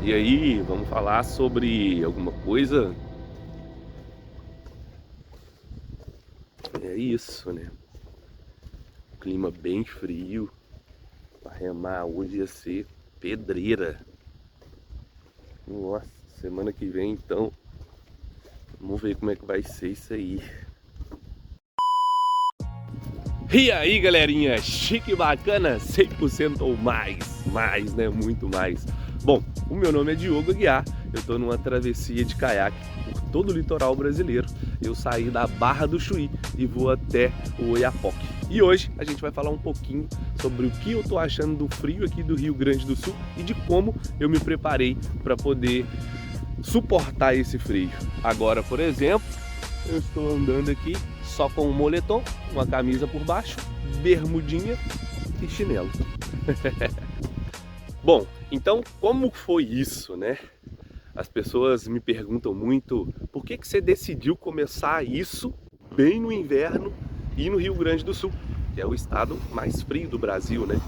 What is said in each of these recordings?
E aí, vamos falar sobre alguma coisa? É isso, né? Clima bem frio. Pra remar hoje ia ser pedreira. Nossa, semana que vem então. Vamos ver como é que vai ser isso aí. E aí, galerinha, chique e bacana, 100% ou mais, né, muito mais. Bom, o meu nome é Diogo Aguiar, eu tô numa travessia de caiaque por todo o litoral brasileiro. Eu saí da Barra do Chuí e vou até o Oiapoque. E hoje a gente vai falar um pouquinho sobre o que eu tô achando do frio aqui do Rio Grande do Sul e de como eu me preparei para poder suportar esse frio. Agora, por exemplo, eu estou andando aqui só com um moletom, uma camisa por baixo, bermudinha e chinelo. Bom, então como foi isso, né? As pessoas me perguntam muito por que você decidiu começar isso bem no inverno e no Rio Grande do Sul, que é o estado mais frio do Brasil, né?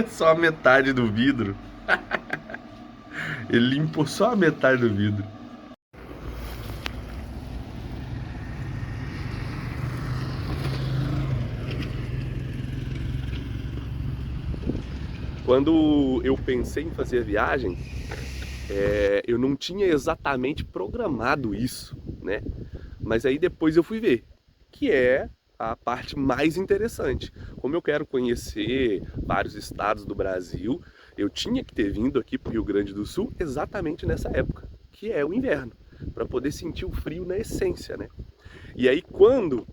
Só a metade do vidro. Ele limpou só a metade do vidro. Quando eu pensei em fazer a viagem, eu não tinha exatamente programado isso, né? Mas aí depois eu fui ver, que é a parte mais interessante. Como eu quero conhecer vários estados do Brasil, eu tinha que ter vindo aqui para o Rio Grande do Sul exatamente nessa época, que é o inverno, para poder sentir o frio na essência, né? E aí quando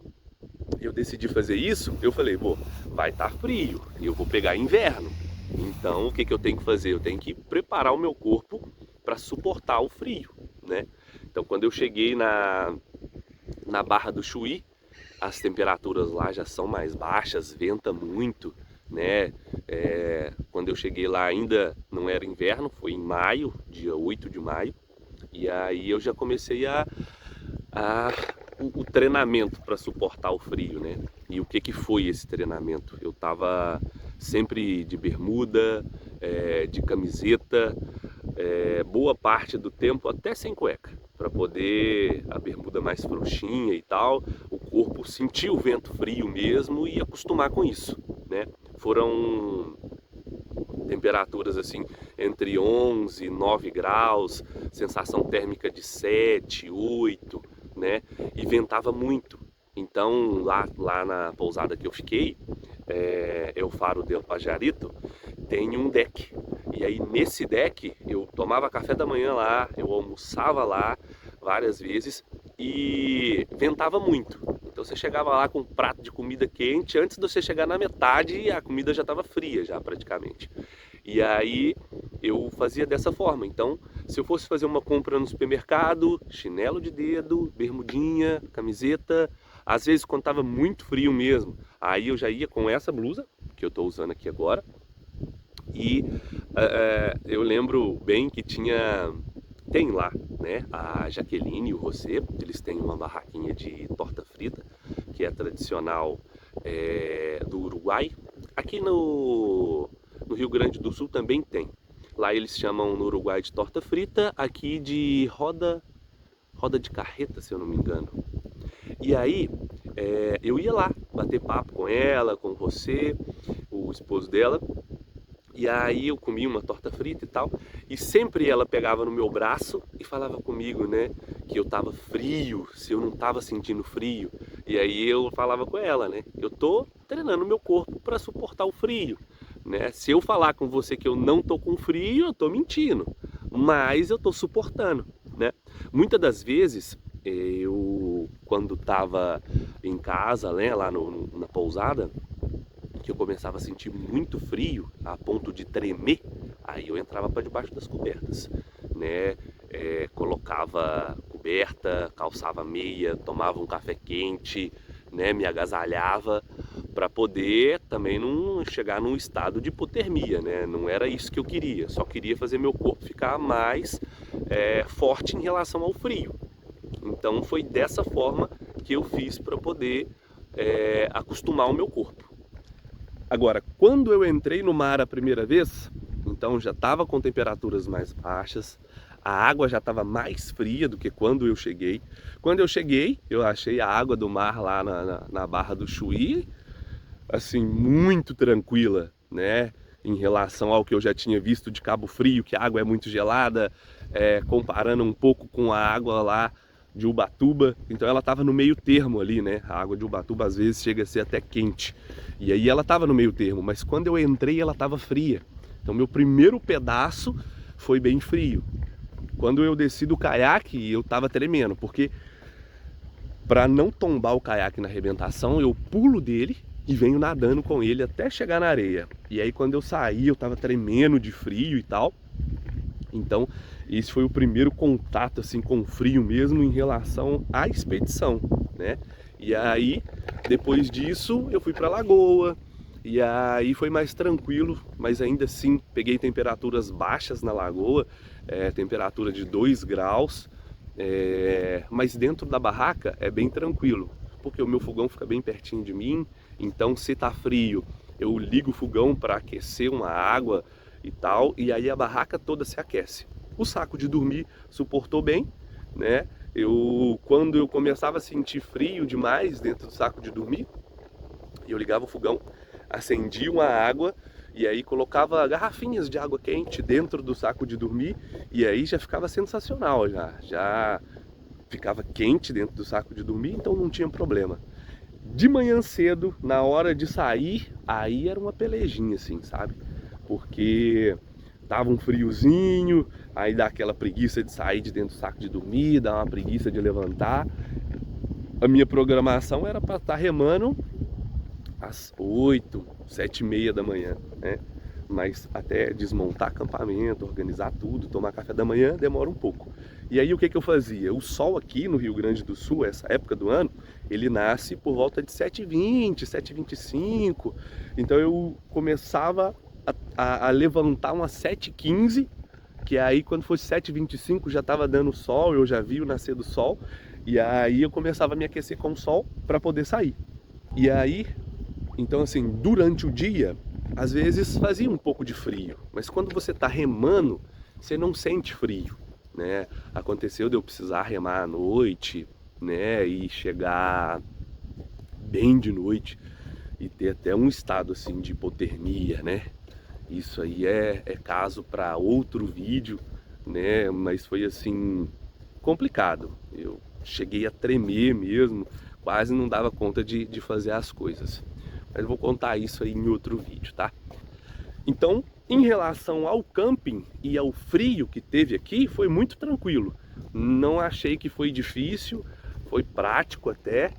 eu decidi fazer isso, eu falei, pô, vai estar frio, eu vou pegar inverno. Então, o que que eu tenho que fazer? Eu tenho que preparar o meu corpo para suportar o frio, né? Então, quando eu cheguei na Barra do Chuí, as temperaturas lá já são mais baixas, venta muito, né? Quando eu cheguei lá ainda não era inverno, foi em maio, dia 8 de maio, e aí eu já comecei a o treinamento para suportar o frio, né? E o que que foi esse treinamento? Eu tava sempre de bermuda, de camiseta, boa parte do tempo até sem cueca, para poder a bermuda mais frouxinha e tal, o corpo sentir o vento frio mesmo e acostumar com isso, né? Foram temperaturas assim entre 11 e 9 graus, sensação térmica de 7, 8, né? E ventava muito. Então lá na pousada que eu fiquei, o Faro del Pajarito, tem um deck. E aí nesse deck eu tomava café da manhã lá, eu almoçava lá várias vezes e ventava muito. Então você chegava lá com um prato de comida quente, antes de você chegar na metade a comida já estava fria já praticamente. E aí eu fazia dessa forma. Então, se eu fosse fazer uma compra no supermercado, chinelo de dedo, bermudinha, camiseta, às vezes quando estava muito frio mesmo, aí eu já ia com essa blusa que eu estou usando aqui agora. E eu lembro bem que tem lá, né, a Jaqueline e o José, eles têm uma barraquinha de torta frita, que é tradicional do Uruguai. Aqui no Rio Grande do Sul também tem. Lá eles chamam no Uruguai de torta frita, aqui de roda de carreta, se eu não me engano. E aí eu ia lá bater papo com ela, com você, o esposo dela, e aí eu comia uma torta frita e tal, e sempre ela pegava no meu braço e falava comigo, né, que eu tava frio, se eu não tava sentindo frio. E aí eu falava com ela, né, eu tô treinando meu corpo para suportar o frio, né? Se eu falar com você que eu não tô com frio, eu tô mentindo, mas eu tô suportando, né? Muitas das vezes eu quando tava em casa, né, lá na pousada, que eu começava a sentir muito frio, a ponto de tremer, aí eu entrava para debaixo das cobertas, né? Colocava coberta, calçava meia, tomava um café quente, né? Me agasalhava para poder também não chegar num estado de hipotermia, né? Não era isso que eu queria, só queria fazer meu corpo ficar mais forte em relação ao frio. Então foi dessa forma que eu fiz para poder acostumar o meu corpo. Agora, quando eu entrei no mar a primeira vez, então já estava com temperaturas mais baixas, a água já estava mais fria do que quando eu cheguei. Quando eu cheguei, eu achei a água do mar lá na Barra do Chuí, assim, muito tranquila, né? Em relação ao que eu já tinha visto de Cabo Frio, que a água é muito gelada, comparando um pouco com a água lá de Ubatuba. Então ela estava no meio termo ali, né? A água de Ubatuba às vezes chega a ser até quente. E aí ela estava no meio termo, mas quando eu entrei ela estava fria. Então meu primeiro pedaço foi bem frio. Quando eu desci do caiaque, eu estava tremendo, porque para não tombar o caiaque na arrebentação, eu pulo dele e venho nadando com ele até chegar na areia. E aí quando eu saí, eu tava tremendo de frio e tal. Então, esse foi o primeiro contato assim com o frio mesmo em relação à expedição, né? E aí, depois disso, eu fui para a lagoa. E aí foi mais tranquilo, mas ainda assim peguei temperaturas baixas na lagoa, temperatura de 2 graus. Mas dentro da barraca é bem tranquilo, porque o meu fogão fica bem pertinho de mim, então se tá frio eu ligo o fogão para aquecer uma água e tal, e aí a barraca toda se aquece. O saco de dormir suportou bem, né? Quando eu começava a sentir frio demais dentro do saco de dormir, eu ligava o fogão, acendia uma água e aí colocava garrafinhas de água quente dentro do saco de dormir e aí já ficava sensacional, já ficava quente dentro do saco de dormir, então não tinha problema. De manhã cedo, na hora de sair, aí era uma pelejinha assim, sabe? Porque tava um friozinho, aí dá aquela preguiça de sair de dentro do saco de dormir, dá uma preguiça de levantar. A minha programação era para estar remando às 8, 7h30 da manhã, né? Mas até desmontar acampamento, organizar tudo, tomar café da manhã, demora um pouco. E aí o que eu fazia? O sol aqui no Rio Grande do Sul, essa época do ano, ele nasce por volta de 7h20, 7h25. Então eu começava a levantar umas 7h15, que aí quando fosse 7h25 já estava dando sol, eu já vi o nascer do sol. E aí eu começava a me aquecer com o sol para poder sair. E aí, então assim, durante o dia, às vezes fazia um pouco de frio, mas quando você está remando, você não sente frio, né? Aconteceu de eu precisar remar à noite, né? E chegar bem de noite e ter até um estado assim de hipotermia, né? Isso aí é caso para outro vídeo, né? Mas foi assim complicado. Eu cheguei a tremer mesmo, quase não dava conta de fazer as coisas. Mas eu vou contar isso aí em outro vídeo, tá? Então, em relação ao camping e ao frio que teve aqui, foi muito tranquilo. Não achei que foi difícil, foi prático até,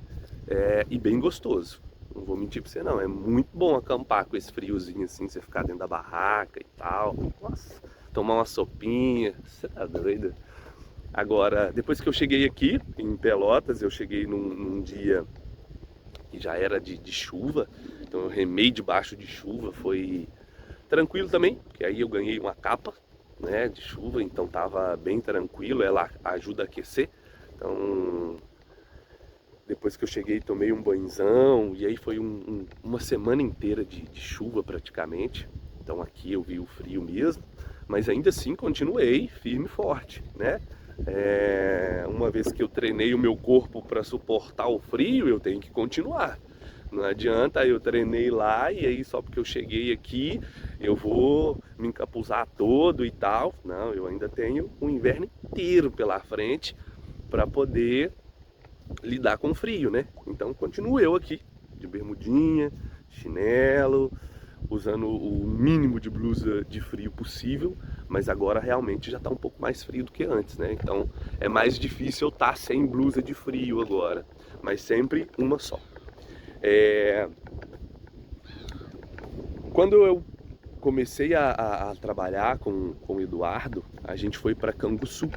e bem gostoso. Não vou mentir pra você não, é muito bom acampar com esse friozinho assim, você ficar dentro da barraca e tal. Nossa, tomar uma sopinha, você tá doido? Agora, depois que eu cheguei aqui em Pelotas, eu cheguei num dia que já era de chuva, então eu remei debaixo de chuva, foi tranquilo também, porque aí eu ganhei uma capa, né, de chuva, então tava bem tranquilo, ela ajuda a aquecer. Então, depois que eu cheguei, tomei um banhozão, e aí foi uma semana inteira de chuva praticamente. Então aqui eu vi o frio mesmo, mas ainda assim continuei firme e forte, né? Uma vez que eu treinei o meu corpo para suportar o frio, eu tenho que continuar. Não adianta, eu treinei lá e aí só porque eu cheguei aqui eu vou me encapuzar todo e tal. Não, eu ainda tenho um inverno inteiro pela frente para poder lidar com o frio, né? Então continuo eu aqui, de bermudinha, chinelo, usando o mínimo de blusa de frio possível, mas agora realmente já está um pouco mais frio do que antes, né? Então é mais difícil eu estar sem blusa de frio agora, mas sempre uma só. Quando eu comecei a trabalhar com o Eduardo, a gente foi para Canguçu,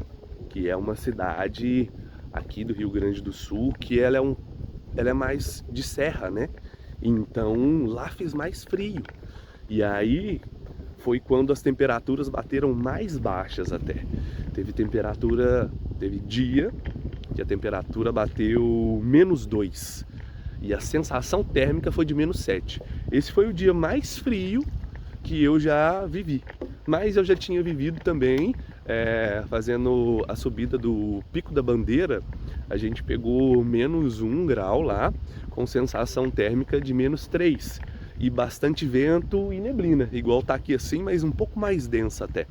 que é uma cidade aqui do Rio Grande do Sul, que ela é mais de serra, né? Então lá fez mais frio. E aí foi quando as temperaturas bateram mais baixas até. Teve dia que a temperatura bateu -2. E a sensação térmica foi de -7. Esse foi o dia mais frio que eu já vivi. Mas eu já tinha vivido também, fazendo a subida do Pico da Bandeira. A gente pegou -1 grau lá, com sensação térmica de -3. E bastante vento e neblina, igual tá aqui assim, mas um pouco mais densa até.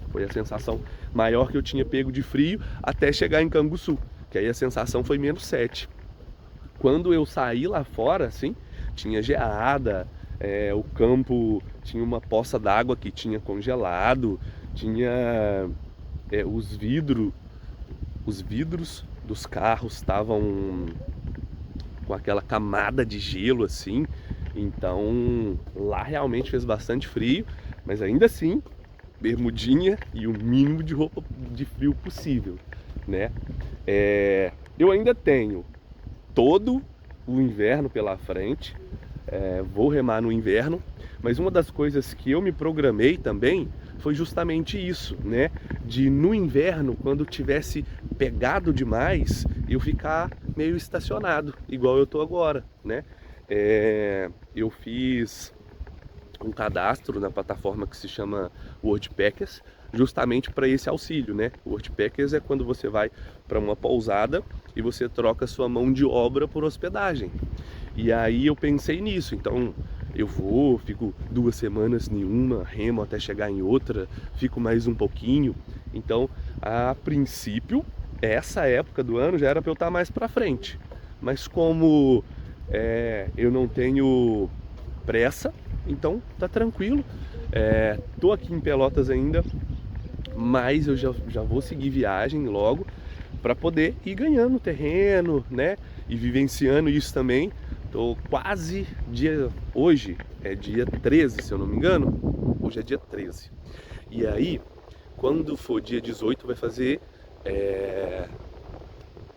Foi a sensação maior que eu tinha pego de frio até chegar em Canguçu, que aí a sensação foi -7. Quando eu saí lá fora, assim, tinha geada, o campo tinha uma poça d'água que tinha congelado, tinha os vidros dos carros estavam com aquela camada de gelo assim. Então lá realmente fez bastante frio, mas ainda assim, bermudinha e o mínimo de roupa de frio possível, né? Eu ainda tenho todo o inverno pela frente, vou remar no inverno, mas uma das coisas que eu me programei também foi justamente isso, né? De no inverno, quando tivesse pegado demais, eu ficar meio estacionado, igual eu tô agora, né? Eu fiz um cadastro na plataforma que se chama Worldpackers, justamente para esse auxílio, né? O Worldpackers é quando você vai para uma pousada e você troca sua mão de obra por hospedagem. E aí eu pensei nisso, então eu fico 2 semanas em uma, remo até chegar em outra, fico mais um pouquinho. Então, a princípio, essa época do ano já era para eu estar mais para frente. Mas como eu não tenho pressa, então tá tranquilo. Tô aqui em Pelotas ainda, mas eu já vou seguir viagem logo para poder ir ganhando terreno, né? E vivenciando isso também. Tô quase hoje é dia 13, se eu não me engano. Hoje é dia 13. E aí, quando for dia 18, vai fazer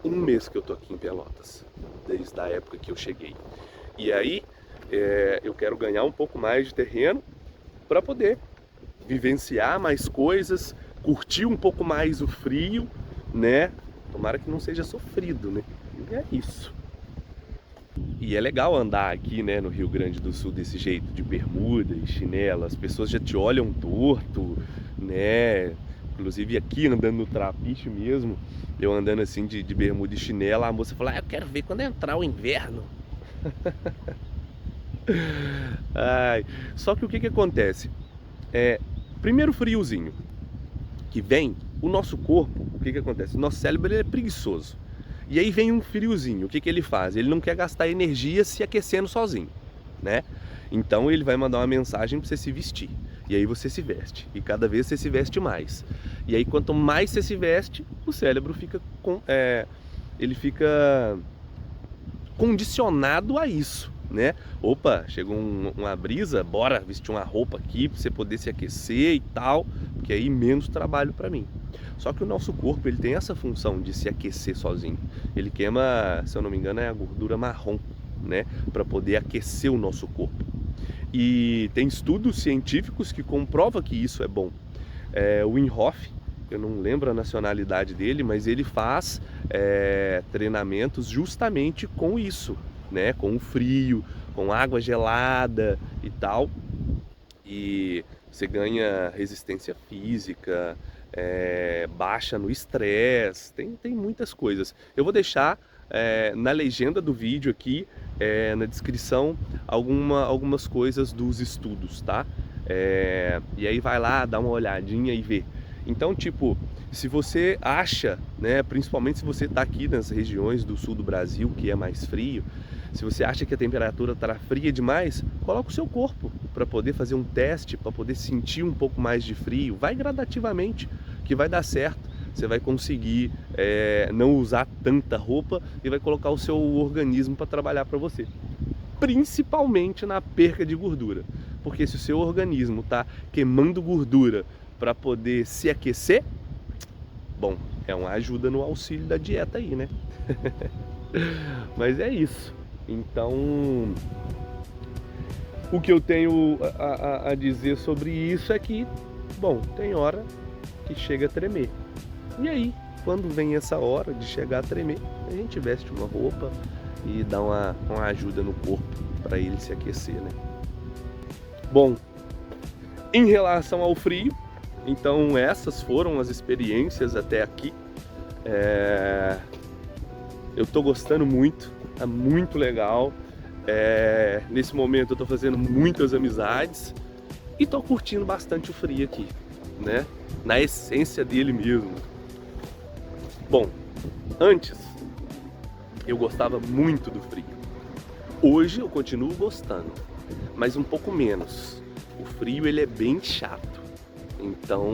um mês que eu tô aqui em Pelotas, desde a época que eu cheguei. E aí, eu quero ganhar um pouco mais de terreno para poder vivenciar mais coisas, curtir um pouco mais o frio, né? Tomara que não seja sofrido, né? E é isso. E é legal andar aqui, né, no Rio Grande do Sul desse jeito, de bermuda e chinelo. As pessoas já te olham torto, né? Inclusive aqui andando no Trapiche mesmo, eu andando assim de bermuda e chinelo, a moça fala: eu quero ver quando entrar o inverno. Ai, só que o que acontece? Primeiro friozinho que vem, o nosso corpo, o que acontece? O nosso cérebro ele é preguiçoso. E aí vem um friozinho, o que ele faz? Ele não quer gastar energia se aquecendo sozinho, né? Então ele vai mandar uma mensagem para você se vestir. E aí você se veste. E cada vez você se veste mais. E aí quanto mais você se veste, o cérebro fica ele fica condicionado a isso, né? Opa, chegou uma brisa, bora vestir uma roupa aqui para você poder se aquecer e tal, porque aí menos trabalho para mim. Só que o nosso corpo ele tem essa função de se aquecer sozinho. Ele queima, se eu não me engano, é a gordura marrom, né? Para poder aquecer o nosso corpo. E tem estudos científicos que comprovam que isso é bom. O Wim Hof, eu não lembro a nacionalidade dele, mas ele faz treinamentos justamente com isso, né? Com o frio, com água gelada e tal. E você ganha resistência física, baixa no estresse, tem muitas coisas. Eu vou deixar na legenda do vídeo aqui, na descrição, algumas coisas dos estudos, tá? E aí vai lá, dá uma olhadinha e vê. Então, tipo, se você acha, né, principalmente se você está aqui nas regiões do sul do Brasil, que é mais frio, se você acha que a temperatura está fria demais, coloca o seu corpo para poder fazer um teste, para poder sentir um pouco mais de frio. Vai gradativamente, que vai dar certo. Você vai conseguir não usar tanta roupa e vai colocar o seu organismo para trabalhar para você. Principalmente na perca de gordura. Porque se o seu organismo está queimando gordura para poder se aquecer, bom, é uma ajuda no auxílio da dieta aí, né? Mas é isso. Então, o que eu tenho a dizer sobre isso é que, bom, tem hora que chega a tremer. E aí, quando vem essa hora de chegar a tremer, a gente veste uma roupa, e dar uma ajuda no corpo para ele se aquecer, né? Bom, em relação ao frio, então essas foram as experiências até aqui. Eu tô gostando muito, é muito legal. Nesse momento eu tô fazendo muitas amizades e tô curtindo bastante o frio aqui, né? Na essência dele mesmo. Bom, antes eu gostava muito do frio. Hoje eu continuo gostando, mas um pouco menos. O frio ele é bem chato. Então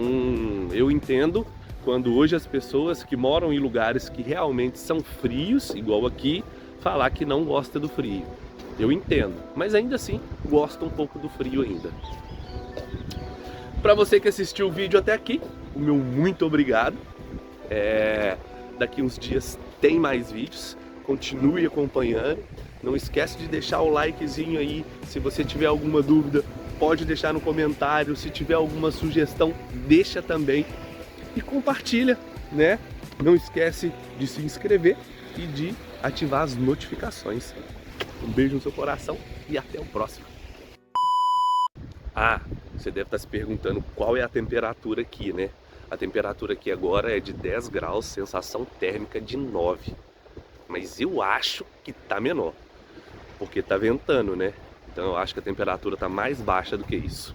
eu entendo quando hoje as pessoas que moram em lugares que realmente são frios, igual aqui, falar que não gosta do frio. Eu entendo, mas ainda assim gosto um pouco do frio ainda. Para você que assistiu o vídeo até aqui, o meu muito obrigado. Daqui uns dias tem mais vídeos, continue acompanhando. Não esquece de deixar o likezinho aí. Se você tiver alguma dúvida, pode deixar no comentário. Se tiver alguma sugestão, deixa também. E compartilha, né? Não esquece de se inscrever e de ativar as notificações. Um beijo no seu coração e até o próximo. Ah, você deve estar se perguntando qual é a temperatura aqui, né? A temperatura aqui agora é de 10 graus, sensação térmica de 9. Mas eu acho que tá menor, porque tá ventando, né? Então eu acho que a temperatura tá mais baixa do que isso.